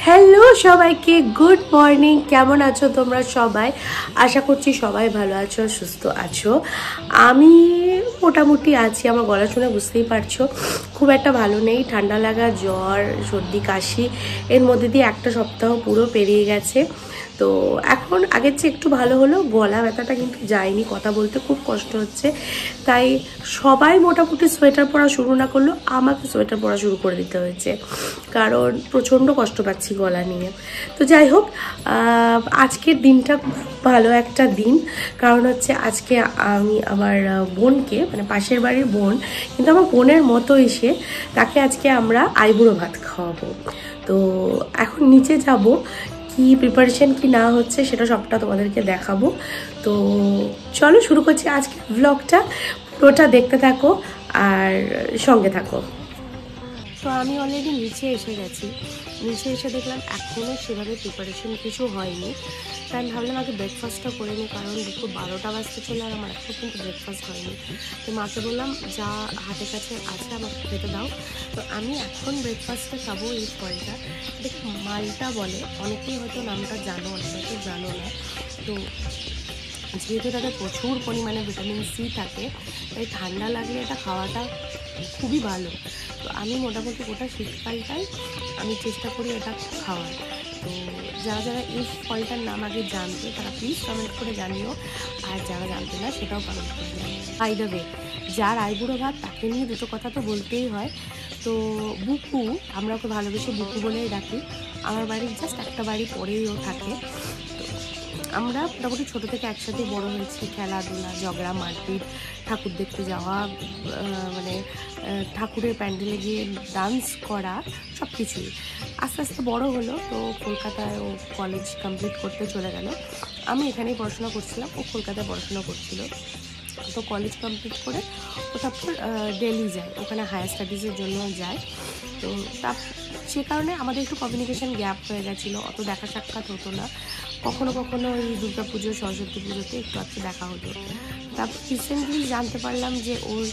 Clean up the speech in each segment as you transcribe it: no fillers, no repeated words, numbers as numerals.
Hello সবাইকে, good morning. কেমন আছো তোমরা সবাই? আশা করছি সবাই ভালো আছো, সুস্থ আছো। আমি মোটামুটি আছি। আমার গলা শুনে বুঝতেই পারছো খুব একটা ভালো নেই। ঠান্ডা লাগা, জ্বর, সর্দি, কাশি, এর মধ্যে দিয়ে একটা সপ্তাহ পুরো পেরিয়ে গেছে। তো এখন আগের চেয়ে একটু ভালো হলো। গলা ব্যথাটা কিন্তু যায়নি, কথা বলতে খুব কষ্ট হচ্ছে। তাই সবাই মোটামুটি সোয়েটার পরা শুরু না করলো, আমাকে সোয়েটার পরা শুরু করে দিতে হয়েছে, কারণ প্রচণ্ড কষ্ট পাচ্ছি গলা নিয়ে। তো যাই হোক, আজকের দিনটা খুব ভালো একটা দিন, কারণ হচ্ছে আজকে আমি আমার বোনকে, মানে পাশের বাড়ির বোন, কিন্তু আমার বোনের মতো এসে তাকে আজকে আমরা আইবুড়ো ভাত খাওয়াবো। তো এখন নিচে যাব, কি প্রিপারেশন কি না হচ্ছে সেটা সবটা তোমাদেরকে দেখাবো। তো চলো শুরু করছি আজকে ব্লগটা, পুরোটা দেখতে থাকো আর সঙ্গে থাকো। তো আমি অলরেডি নিচে এসে গেছি। নিচে এসে দেখলাম এখনও সেভাবে প্রিপারেশন কিছু হয়নি। তাই আমি ভাবলাম আগে ব্রেকফাস্টটা করে নিই, কারণ দুপুর 12টা বাজতে চলে আর আমার এখনও কিন্তু ব্রেকফাস্ট হয়নি। তো মাকে বললাম যা হাতের কাছে আছে আমাকে খেতে দাও। তো আমি এখন ব্রেকফাস্টে খাবো এই ফলটা, দেখো মালটা বলে, অনেকেই হয়তো নামটা জানো, অনেকে হয়তো জানো না। তো যেহেতু তাতে প্রচুর পরিমাণে ভিটামিন সি থাকে, তাই ঠান্ডা লাগলে এটা খাওয়াটা খুবই ভালো। তো আমি মোটামুটি গোটা শীতকালটাই আমি চেষ্টা করি এটা খাওয়ার। তো যারা যারা এই ফলটার নাম আগে জানতো তারা প্লিজ কমেন্ট করে জানিও, আর যারা জানতো না সেটাও কমেন্ট করে জানিও। বাই দ্য ওয়ে, যার আইবুড়ো ভাত তাকে নিয়ে দুটো কথা তো বলতেই হয়। তো বুকু, আমরা ওকে ভালোবেসে বুকু বলেই ডাকি। আমার বাড়ির জাস্ট একটা বাড়ি পরেই ও থাকে। আমরা মোটামুটি ছোটো থেকে একসাথে বড় হয়েছি। খেলাধুলা, ঝগড়া, মারপিট, ঠাকুর দেখতে যাওয়া, মানে ঠাকুরের প্যান্ডেলে গিয়ে ডান্স করা, সব কিছুই। আস্তে আস্তে বড় হলো, তো কলকাতায় ও কলেজ কমপ্লিট করতে চলে গেল। আমি এখানেই পড়াশোনা করছিলাম, ও কলকাতায় পড়াশোনা করছিল। তো কলেজ কমপ্লিট করে ও তারপর দিল্লি যায়, ওখানে হায়ার স্টাডিজের জন্য যায়। তো সে কারণে আমাদের একটু কমিউনিকেশান গ্যাপ হয়ে গেছিলো, অত দেখা সাক্ষাৎ হতো না। কখনো কখনো ওই দুর্গা পুজো, সরস্বতী পুজোতে একটু একটু দেখা হতো। তারপর রিসেন্টলি জানতে পারলাম যে ওর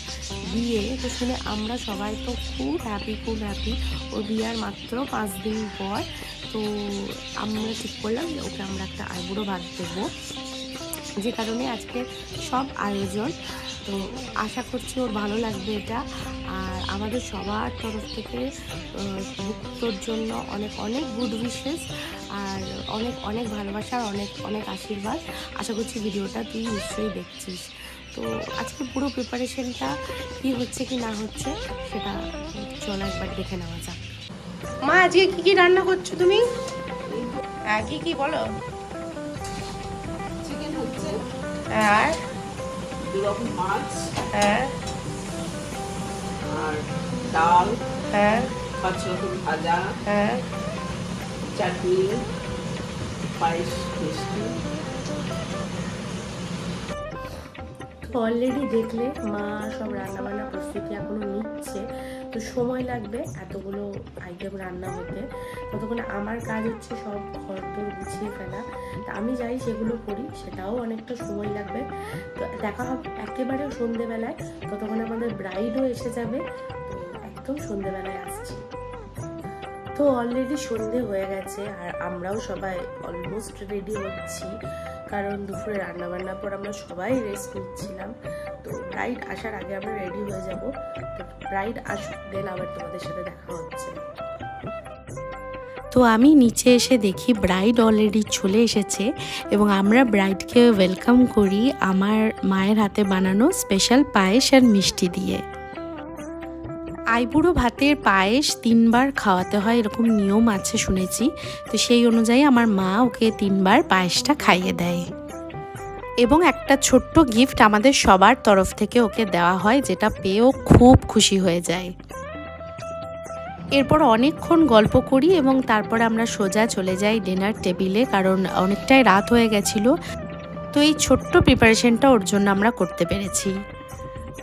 বিয়ে। তো শুনে আমরা সবাই তো খুব হ্যাপি। ওর বিয়ের মাত্র 5 দিন পর তো আমরা ঠিক করলাম যে ওকে আমরা একটা আইবুড়ো ভাত দেবো, যে কারণে আজকে সব আয়োজন। তো আশা করছি ওর ভালো লাগবে এটা। আর আমাদের সবার তরফ থেকে ভুক্তর জন্য অনেক অনেক গুড উইশেস আর অনেক অনেক ভালোবাসার অনেক অনেক আশীর্বাদ। আশা করছি ভিডিওটা তুই নিশ্চয়ই দেখছিস। তো আজকে পুরো প্রিপারেশনটা কি হচ্ছে কি না হচ্ছে সেটা চলো একবার দেখে নেওয়া যাক। মা, আজকে কি কি রান্না করছো তুমি? হ্যাঁ, কি কি বলো। চিকেন হচ্ছে, আর দুরকম মাছ, হ্যাঁ, আর ডাল, হ্যাঁ, 5 রকম ভাজা, হ্যাঁ, চাটনি, পায়েস, মিষ্টি। তো অলরেডি দেখলে মা সব রান্নাবান্না প্রস্তুতি এখনো নিচ্ছে। তো সময় লাগবে এতগুলো আইটেম রান্না হতে। ততক্ষণে আমার কাজ হচ্ছে সব ঘরদোর গুছিয়ে ফেলা। তা আমি যাই সেগুলো করি, সেটাও অনেকটা সময় লাগবে। তো দেখা হবে একেবারে সন্ধেবেলায়, ততক্ষণে আমাদের ব্রাইডও এসে যাবে। তো একদম সন্ধেবেলায় আসছি। তো অলরেডি সন্ধে হয়ে গেছে আর আমরাও সবাই অলমোস্ট রেডি হচ্ছি, কারণ দুপুরে রান্নাবান্নার পর আমরা সবাই রেস্ট নিচ্ছিলাম। তো ব্রাইড আসার আগে আমরা রেডি হয়ে যাব। তো ব্রাইড আসুক, দেন আবার তোমাদের সাথে দেখা হচ্ছে। তো আমি নিচে এসে দেখি ব্রাইড অলরেডি চলে এসেছে এবং আমরা ব্রাইডকে ওয়েলকাম করি আমার মায়ের হাতে বানানো স্পেশাল পায়েস আর মিষ্টি দিয়ে। আইবুড়ো ভাতের পায়েস 3 বার খাওয়াতে হয়, এরকম নিয়ম আছে শুনেছি। তো সেই অনুযায়ী আমার মা ওকে 3 বার পায়েসটা খাইয়ে দেয় এবং একটা ছোট্ট গিফট আমাদের সবার তরফ থেকে ওকে দেওয়া হয়, যেটা পেয়েও খুব খুশি হয়ে যায়। এরপর অনেকক্ষণ গল্প করি এবং তারপর আমরা সোজা চলে যাই ডিনার টেবিলে, কারণ অনেকটাই রাত হয়ে গেছিলো। তো এই ছোট্ট প্রিপারেশনটা ওর জন্য আমরা করতে পেরেছি।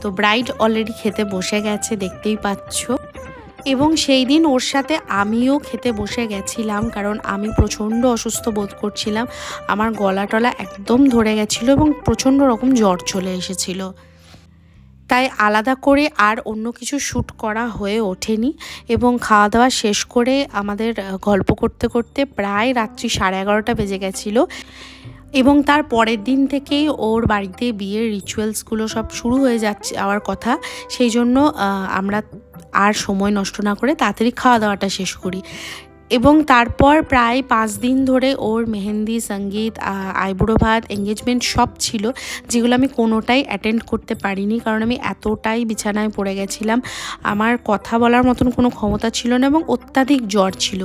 তো ব্রাইড অলরেডি খেতে বসে গেছে, দেখতেই পাচ্ছ। এবং সেই দিন ওর সাথে আমিও খেতে বসে গেছিলাম, কারণ আমি প্রচণ্ড অসুস্থ বোধ করছিলাম। আমার গলা টলা একদম ধরে গেছিলো এবং প্রচণ্ড রকম জ্বর চলে এসেছিলো। তাই আলাদা করে আর অন্য কিছু শ্যুট করা হয়ে ওঠেনি। এবং খাওয়া দাওয়া শেষ করে আমাদের গল্প করতে করতে প্রায় রাত্রি 11:30 বেজে গেছিলো। এবং তার পরের দিন থেকেই ওর বাড়িতে বিয়ের রিচুয়ালসগুলো সব শুরু হয়ে যাওয়ার কথা। সেই জন্য আমরা আর সময় নষ্ট না করে তাড়াতাড়ি খাওয়া দাওয়াটা শেষ করি। এবং তারপর প্রায় 5 দিন ধরে ওর মেহেন্দি, সঙ্গীত, আইবুড়ো ভাত, এঙ্গেজমেন্ট সব ছিল, যেগুলো আমি কোনোটাই অ্যাটেন্ড করতে পারিনি, কারণ আমি এতটাই বিছানায় পড়ে গেছিলাম। আমার কথা বলার মতন কোনো ক্ষমতা ছিল না এবং অত্যাধিক জ্বর ছিল।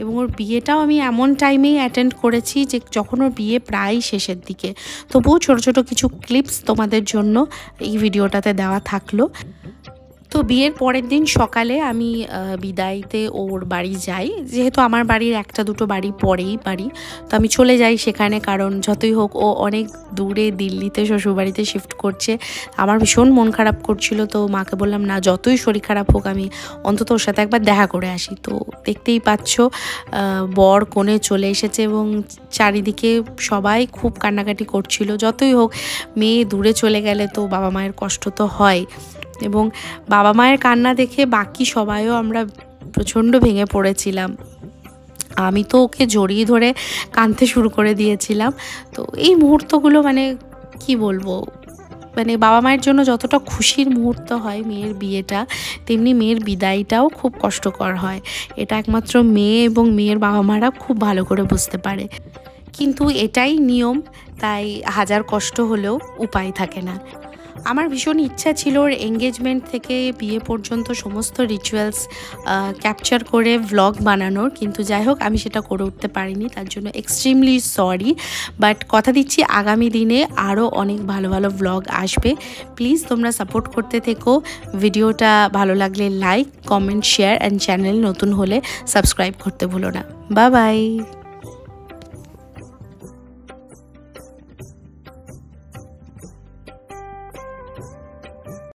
এবং ওর বিয়েটাও আমি এমন টাইমেই অ্যাটেন্ড করেছি যে যখন ওর বিয়ে প্রায় শেষের দিকে। তবুও ছোটো ছোটো কিছু ক্লিপস তোমাদের জন্য এই ভিডিওটাতে দেওয়া থাকলো। তো বিয়ের পরের দিন সকালে আমি বিদায়তে ওর বাড়ি যাই। যেহেতু আমার বাড়ির 1-2 বাড়ি পরেই বাড়ি, তো আমি চলে যাই সেখানে, কারণ যতই হোক ও অনেক দূরে দিল্লিতে শ্বশুরবাড়িতে শিফট করছে। আমার ভীষণ মন খারাপ করছিল, তো মাকে বললাম না, যতই শরীর খারাপ হোক আমি অন্তত ওর সাথে একবার দেখা করে আসি। তো দেখতেই পাচ্ছ বর কনে চলে এসেছে এবং চারিদিকে সবাই খুব কান্নাকাটি করছিল। যতই হোক মেয়ে দূরে চলে গেলে তো বাবা মায়ের কষ্ট তো হয়। এবং বাবা মায়ের কান্না দেখে বাকি সবাইও আমরা প্রচণ্ড ভেঙে পড়েছিলাম। আমি তো ওকে জড়িয়ে ধরে কাঁদতে শুরু করে দিয়েছিলাম। তো এই মুহূর্তগুলো মানে কি বলবো, মানে বাবা মায়ের জন্য যতটা খুশির মুহূর্ত হয় মেয়ের বিয়েটা, তেমনি মেয়ের বিদায়টাও খুব কষ্টকর হয়। এটা একমাত্র মেয়ে এবং মেয়ের বাবা মারা খুব ভালো করে বুঝতে পারে। কিন্তু এটাই নিয়ম, তাই হাজার কষ্ট হলেও উপায় থাকে না। আমার ভীষণ ইচ্ছা ছিল ওর এঙ্গেজমেন্ট থেকে বিয়ে পর্যন্ত সমস্ত রিচুয়ালস ক্যাপচার করে ভ্লগ বানানোর, কিন্তু যাই হোক আমি সেটা করে উঠতে পারিনি, তার জন্য এক্সট্রিমলি সরি। বাট কথা দিচ্ছি আগামী দিনে আরও অনেক ভালো ভালো ভ্লগ আসবে। প্লিজ তোমরা সাপোর্ট করতে থেকো। ভিডিওটা ভালো লাগলে like, comment, share and channel নতুন হলে সাবস্ক্রাইব করতে ভুলো না। Bye bye.